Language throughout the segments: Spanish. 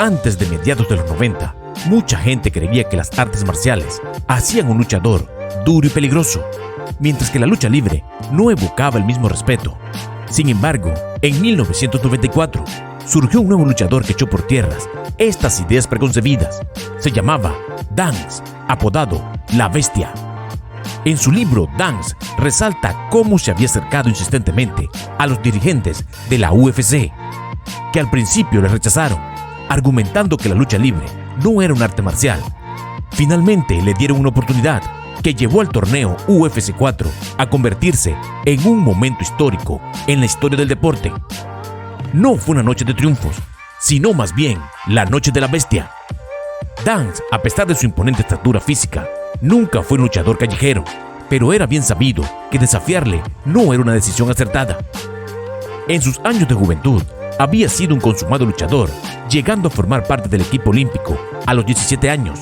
Antes de mediados de los 90, mucha gente creía que las artes marciales hacían un luchador duro y peligroso, mientras que la lucha libre no evocaba el mismo respeto. Sin embargo, en 1994 surgió un nuevo luchador que echó por tierras estas ideas preconcebidas. Se llamaba Dance, apodado La Bestia. En su libro, Dance resalta cómo se había acercado insistentemente a los dirigentes de la UFC, que al principio le rechazaron, argumentando que la lucha libre no era un arte marcial. Finalmente le dieron una oportunidad que llevó al torneo UFC 4 a convertirse en un momento histórico en la historia del deporte. No fue una noche de triunfos, sino más bien la noche de la bestia. Dance, a pesar de su imponente estatura física, nunca fue un luchador callejero, pero era bien sabido que desafiarle no era una decisión acertada. En sus años de juventud, había sido un consumado luchador, llegando a formar parte del equipo olímpico a los 17 años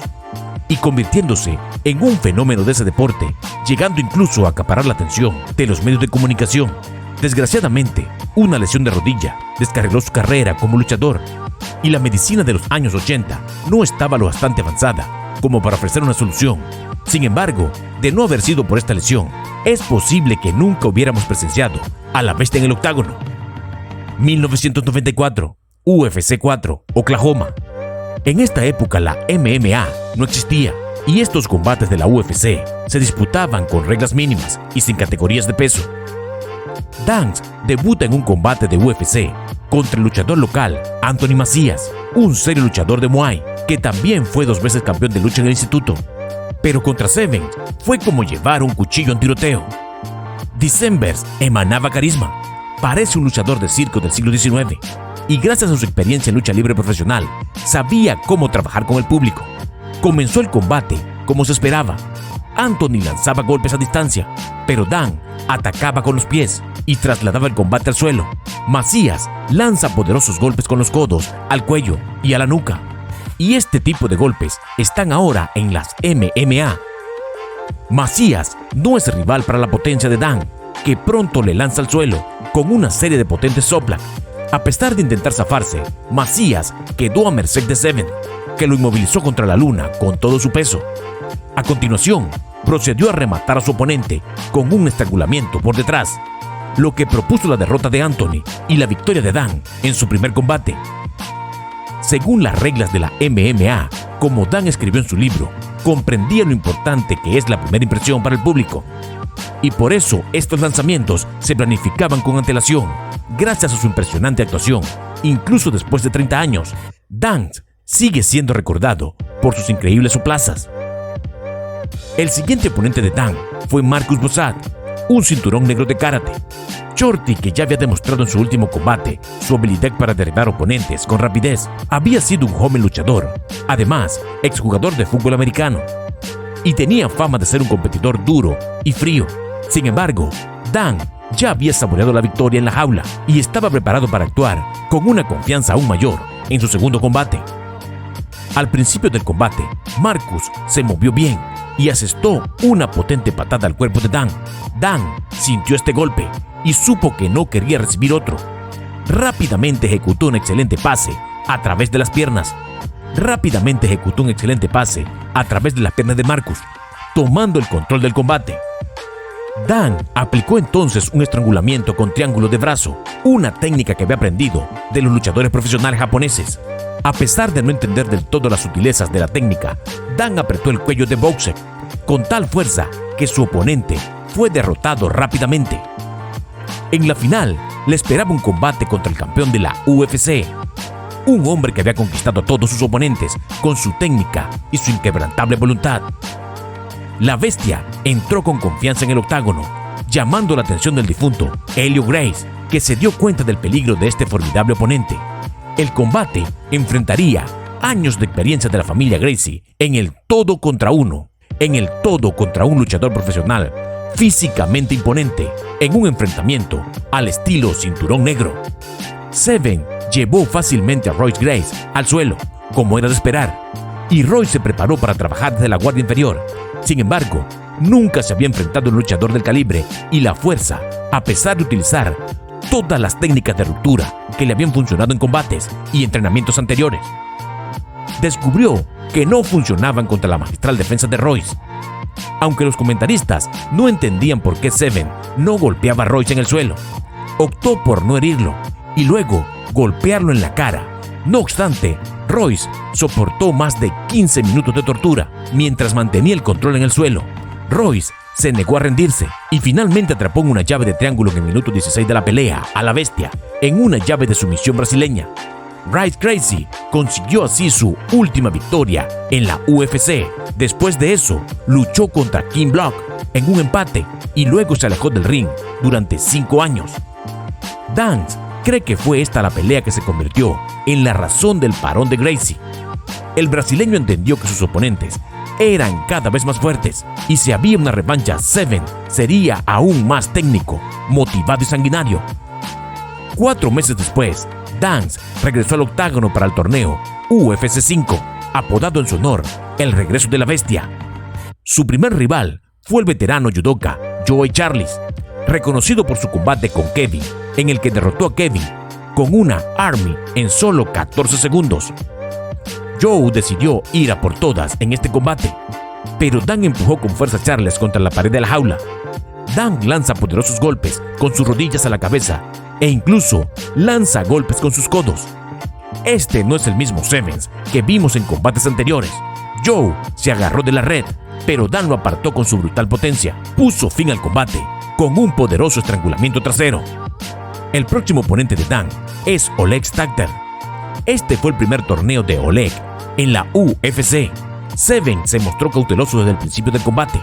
y convirtiéndose en un fenómeno de ese deporte, llegando incluso a acaparar la atención de los medios de comunicación. Desgraciadamente, una lesión de rodilla descarriló su carrera como luchador y la medicina de los años 80 no estaba lo bastante avanzada como para ofrecer una solución. Sin embargo, de no haber sido por esta lesión, es posible que nunca hubiéramos presenciado a la bestia en el octágono. 1994, UFC 4, Oklahoma. En esta época la MMA no existía y estos combates de la UFC se disputaban con reglas mínimas y sin categorías de peso. Dance debuta en un combate de UFC contra el luchador local Anthony Macías, un serio luchador de Muay que también fue 2 veces campeón de lucha en el instituto. Pero contra Seven fue como llevar un cuchillo en tiroteo. Decembers emanaba carisma, parece un luchador de circo del siglo XIX y gracias a su experiencia en lucha libre profesional sabía cómo trabajar con el público. Comenzó el combate como se esperaba. Anthony lanzaba golpes a distancia, pero Dan atacaba con los pies y trasladaba el combate al suelo. Macías lanza poderosos golpes con los codos, al cuello y a la nuca. Y este tipo de golpes están ahora en las MMA. Macías no es rival para la potencia de Dan, que pronto le lanza al suelo con una serie de potentes soplas. A pesar de intentar zafarse, Macías quedó a merced de Seven, que lo inmovilizó contra la luna con todo su peso. A continuación, procedió a rematar a su oponente con un estrangulamiento por detrás, lo que propuso la derrota de Anthony y la victoria de Dan en su primer combate. Según las reglas de la MMA, como Dan escribió en su libro, comprendía lo importante que es la primera impresión para el público. Y por eso estos lanzamientos se planificaban con antelación. Gracias a su impresionante actuación, incluso después de 30 años, Dance sigue siendo recordado por sus increíbles soplazas. El siguiente oponente de Dan fue Marcus Bozat, un cinturón negro de karate. Shorty, que ya había demostrado en su último combate su habilidad para derribar oponentes con rapidez, había sido un joven luchador, además exjugador de fútbol americano, y tenía fama de ser un competidor duro y frío. Sin embargo, Dan ya había saboreado la victoria en la jaula y estaba preparado para actuar con una confianza aún mayor en su segundo combate. Al principio del combate, Marcus se movió bien y asestó una potente patada al cuerpo de Dan. Dan sintió este golpe y supo que no quería recibir otro. Rápidamente ejecutó un excelente pase a través de las piernas. De Marcus, tomando el control del combate. Dan aplicó entonces un estrangulamiento con triángulo de brazo, una técnica que había aprendido de los luchadores profesionales japoneses. A pesar de no entender del todo las sutilezas de la técnica, Dan apretó el cuello de Bozat con tal fuerza que su oponente fue derrotado rápidamente. En la final, le esperaba un combate contra el campeón de la UFC, un hombre que había conquistado a todos sus oponentes con su técnica y su inquebrantable voluntad. La bestia entró con confianza en el octágono, llamando la atención del difunto Helio Gracie, que se dio cuenta del peligro de este formidable oponente. El combate enfrentaría años de experiencia de la familia Gracie en el todo contra uno, un luchador profesional físicamente imponente, en un enfrentamiento al estilo cinturón negro. Seven llevó fácilmente a Royce Gracie al suelo, como era de esperar, y Royce se preparó para trabajar desde la guardia inferior. Sin embargo, nunca se había enfrentado a un luchador del calibre y la fuerza, a pesar de utilizar todas las técnicas de ruptura que le habían funcionado en combates y entrenamientos anteriores. descubrió que no funcionaban contra la magistral defensa de Royce. Aunque los comentaristas no entendían por qué Seven no golpeaba a Royce en el suelo, optó por no herirlo y luego golpearlo en la cara. No obstante, Royce soportó más de 15 minutos de tortura mientras mantenía el control en el suelo. Royce se negó a rendirse y finalmente atrapó en una llave de triángulo en el minuto 16 de la pelea a la bestia, en una llave de sumisión brasileña. Bryce Gracie consiguió así su última victoria en la UFC. Después de eso, luchó contra King Block en un empate y luego se alejó del ring durante 5 años. Danks cree que fue esta la pelea que se convirtió en la razón del parón de Gracie. El brasileño entendió que sus oponentes eran cada vez más fuertes y si había una revancha, Seven sería aún más técnico, motivado y sanguinario. 4 meses después, Danks regresó al octágono para el torneo UFC 5, apodado en su honor el regreso de la bestia. Su primer rival fue el veterano judoka Joe Charles, reconocido por su combate con Kevin, en el que derrotó a Kevin con una Army en solo 14 segundos. Joe decidió ir a por todas en este combate, pero Dan empujó con fuerza a Charles contra la pared de la jaula. Dan lanza poderosos golpes con sus rodillas a la cabeza e incluso lanza golpes con sus codos. Este no es el mismo Sevens que vimos en combates anteriores. Joe se agarró de la red, pero Dan lo apartó con su brutal potencia. Puso fin al combate con un poderoso estrangulamiento trasero. El próximo oponente de Dan es Oleg Stater. Este fue el primer torneo de Oleg en la UFC. Seven se mostró cauteloso desde el principio del combate.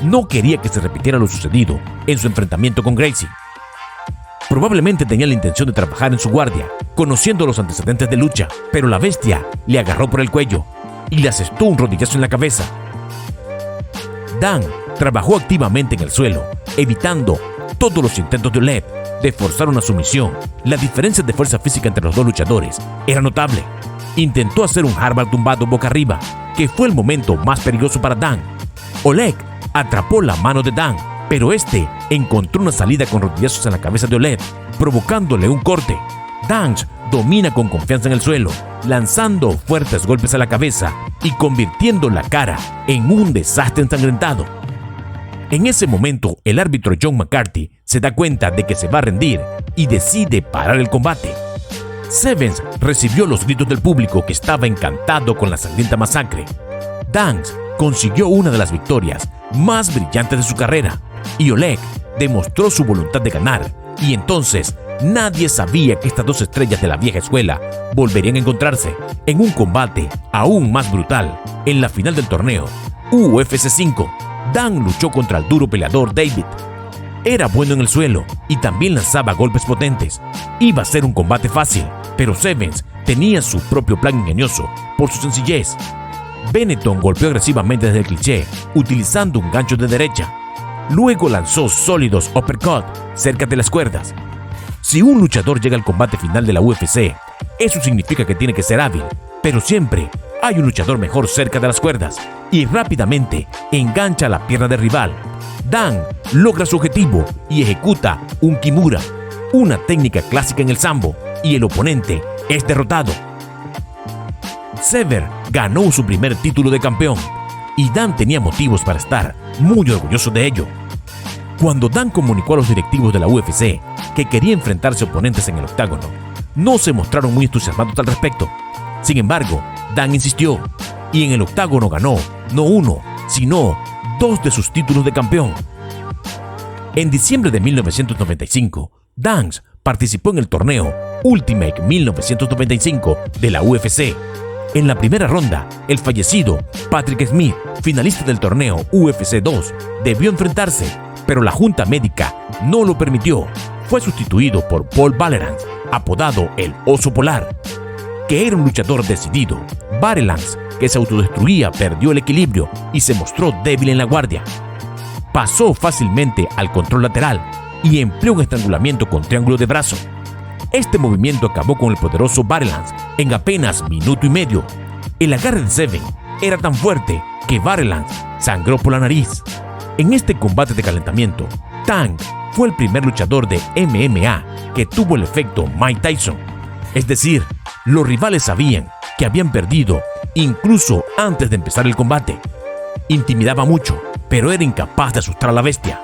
No quería que se repitiera lo sucedido en su enfrentamiento con Gracie. Probablemente tenía la intención de trabajar en su guardia, conociendo los antecedentes de lucha, pero la bestia le agarró por el cuello y le asestó un rodillazo en la cabeza. Dan trabajó activamente en el suelo, evitando todos los intentos de Oleg de forzar una sumisión. La diferencia de fuerza física entre los dos luchadores era notable. Intentó hacer un hardball tumbado boca arriba, que fue el momento más peligroso para Dan. Oleg atrapó la mano de Dan, pero este encontró una salida con rodillazos en la cabeza de Oleg, provocándole un corte. Danks domina con confianza en el suelo, lanzando fuertes golpes a la cabeza y convirtiendo la cara en un desastre ensangrentado. En ese momento, el árbitro John McCarthy se da cuenta de que se va a rendir y decide parar el combate. Sevens recibió los gritos del público que estaba encantado con la sangrienta masacre. Danks consiguió una de las victorias más brillantes de su carrera y Oleg demostró su voluntad de ganar, y entonces nadie sabía que estas dos estrellas de la vieja escuela volverían a encontrarse en un combate aún más brutal. En la final del torneo UFC 5, Dan luchó contra el duro peleador David. Era bueno en el suelo y también lanzaba golpes potentes. Iba a ser un combate fácil, pero Sevens tenía su propio plan ingenioso por su sencillez. Benetton golpeó agresivamente desde el cliché, utilizando un gancho de derecha. Luego lanzó sólidos uppercut cerca de las cuerdas. Si un luchador llega al combate final de la UFC, eso significa que tiene que ser hábil, pero siempre hay un luchador mejor cerca de las cuerdas y rápidamente engancha la pierna del rival. Dan logra su objetivo y ejecuta un Kimura, una técnica clásica en el sambo, y el oponente es derrotado. Sever ganó su primer título de campeón y Dan tenía motivos para estar muy orgulloso de ello. Cuando Dan comunicó a los directivos de la UFC que quería enfrentarse a oponentes en el octágono, no se mostraron muy entusiasmados al respecto. Sin embargo, Dan insistió y en el octágono ganó no uno, sino 2 de sus títulos de campeón. En diciembre de 1995, Danks participó en el torneo Ultimate 1995 de la UFC. En la primera ronda, el fallecido Patrick Smith, finalista del torneo UFC 2, debió enfrentarse, pero la junta médica no lo permitió. Fue sustituido por Paul Vallerans, apodado el Oso Polar, que era un luchador decidido. Vallerans, que se autodestruía, perdió el equilibrio y se mostró débil en la guardia. Pasó fácilmente al control lateral y empleó un estrangulamiento con triángulo de brazo. Este movimiento acabó con el poderoso Vallerans en apenas minuto y medio. El agarre de Seven era tan fuerte que Vallerans sangró por la nariz. En este combate de calentamiento, Tank fue el primer luchador de MMA que tuvo el efecto Mike Tyson. Es decir, los rivales sabían que habían perdido incluso antes de empezar el combate. Intimidaba mucho, pero era incapaz de asustar a la bestia.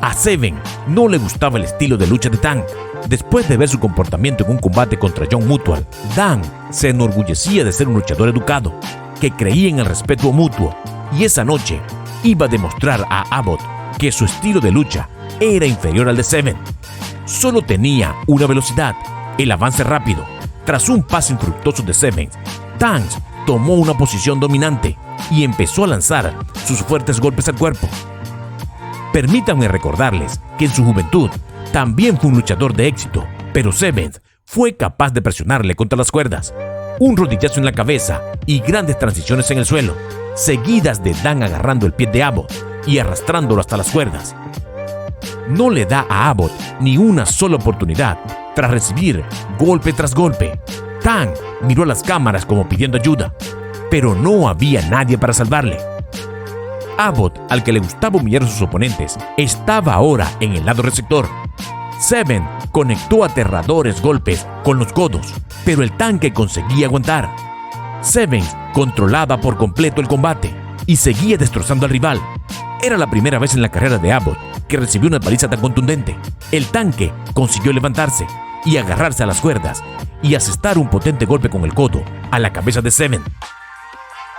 A Seven no le gustaba el estilo de lucha de Tank. Después de ver su comportamiento en un combate contra John Mutual, Dan se enorgullecía de ser un luchador educado, que creía en el respeto mutuo, y esa noche iba a demostrar a Abbott que su estilo de lucha era inferior al de Seven. Solo tenía una velocidad, el avance rápido. Tras un pase infructuoso de Seven, Tank tomó una posición dominante y empezó a lanzar sus fuertes golpes al cuerpo. Permítanme recordarles que en su juventud también fue un luchador de éxito, pero Seven fue capaz de presionarle contra las cuerdas. Un rodillazo en la cabeza y grandes transiciones en el suelo, seguidas de Dan agarrando el pie de Abbott y arrastrándolo hasta las cuerdas. No le da a Abbott ni una sola oportunidad tras recibir golpe tras golpe. Tank miró a las cámaras como pidiendo ayuda, pero no había nadie para salvarle. Abbott, al que le gustaba humillar a sus oponentes, estaba ahora en el lado receptor. Seven conectó aterradores golpes con los codos, pero el tanque conseguía aguantar. Seven controlaba por completo el combate y seguía destrozando al rival. Era la primera vez en la carrera de Abbott que recibió una paliza tan contundente. El tanque consiguió levantarse y agarrarse a las cuerdas y asestar un potente golpe con el codo a la cabeza de Seven.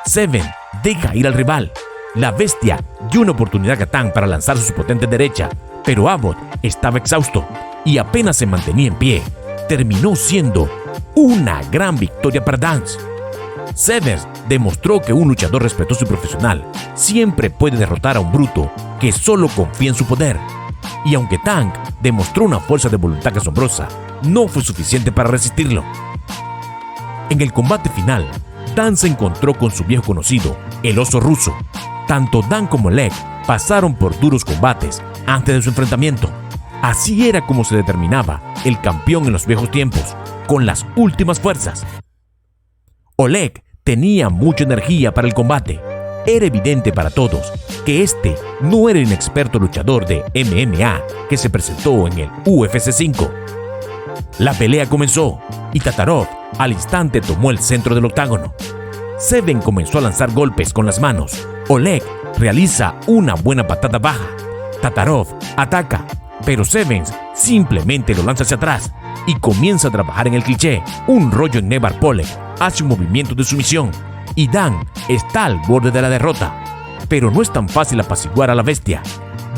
Seven deja ir al rival. La bestia dio una oportunidad a Tank para lanzar su potente derecha, pero Abbott estaba exhausto y apenas se mantenía en pie. Terminó siendo una gran victoria para Dance. Seven demostró que un luchador respetuoso y profesional siempre puede derrotar a un bruto que solo confía en su poder. Y aunque Tank demostró una fuerza de voluntad asombrosa, no fue suficiente para resistirlo. En el combate final, Dan se encontró con su viejo conocido, el oso ruso. Tanto Dan como Oleg pasaron por duros combates antes de su enfrentamiento. Así era como se determinaba el campeón en los viejos tiempos, con las últimas fuerzas. Oleg tenía mucha energía para el combate. Era evidente para todos que este no era el inexperto luchador de MMA que se presentó en el UFC 5. La pelea comenzó y Tatarov al instante tomó el centro del octágono. Seven comenzó a lanzar golpes con las manos. Oleg realiza una buena patada baja. Tatarov ataca, pero Seven simplemente lo lanza hacia atrás y comienza a trabajar en el cliché. Un rollo en Nevar Polek hace un movimiento de sumisión y Dan está al borde de la derrota. Pero no es tan fácil apaciguar a la bestia.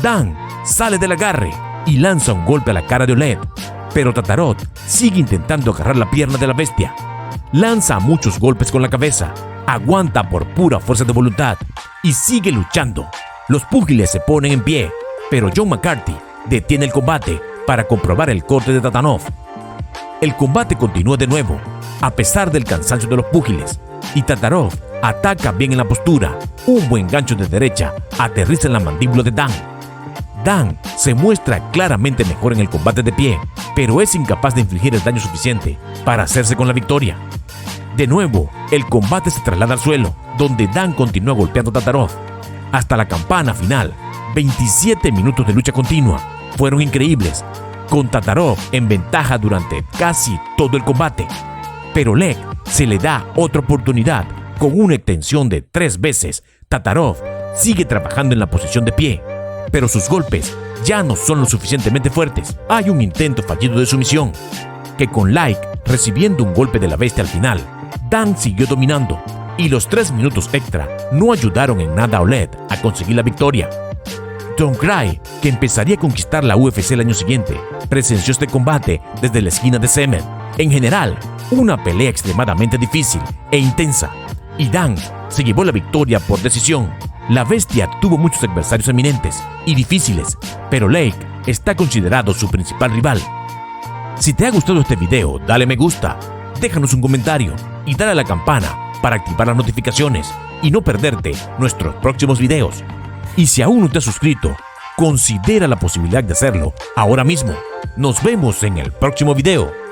Dan sale del agarre y lanza un golpe a la cara de Oleg, pero Tatarov sigue intentando agarrar la pierna de la bestia. Lanza muchos golpes con la cabeza, aguanta por pura fuerza de voluntad y sigue luchando. Los púgiles se ponen en pie, pero John McCarthy detiene el combate para comprobar el corte de Tatanov. El combate continúa de nuevo, a pesar del cansancio de los púgiles, y Tatarov ataca bien en la postura. Un buen gancho de derecha aterriza en la mandíbula de Dan. Dan se muestra claramente mejor en el combate de pie, pero es incapaz de infligir el daño suficiente para hacerse con la victoria. De nuevo, el combate se traslada al suelo, donde Dan continúa golpeando a Tatarov. Hasta la campana final, 27 minutos de lucha continua fueron increíbles, con Tatarov en ventaja durante casi todo el combate. Pero Oleg se le da otra oportunidad con una extensión de 3 veces. Tatarov sigue trabajando en la posición de pie, pero sus golpes ya no son lo suficientemente fuertes. Hay un intento fallido de sumisión, que con Like recibiendo un golpe de la bestia al final, Dan siguió dominando, y los 3 minutos extra no ayudaron en nada a Oleg a conseguir la victoria. Tom Cry, que empezaría a conquistar la UFC el año siguiente, presenció este combate desde la esquina de Semen. En general, una pelea extremadamente difícil e intensa, y Dan se llevó la victoria por decisión. La bestia tuvo muchos adversarios eminentes y difíciles, pero Lake está considerado su principal rival. Si te ha gustado este video, dale me gusta, déjanos un comentario y dale a la campana para activar las notificaciones y no perderte nuestros próximos videos. Y si aún no te has suscrito, considera la posibilidad de hacerlo ahora mismo. Nos vemos en el próximo video.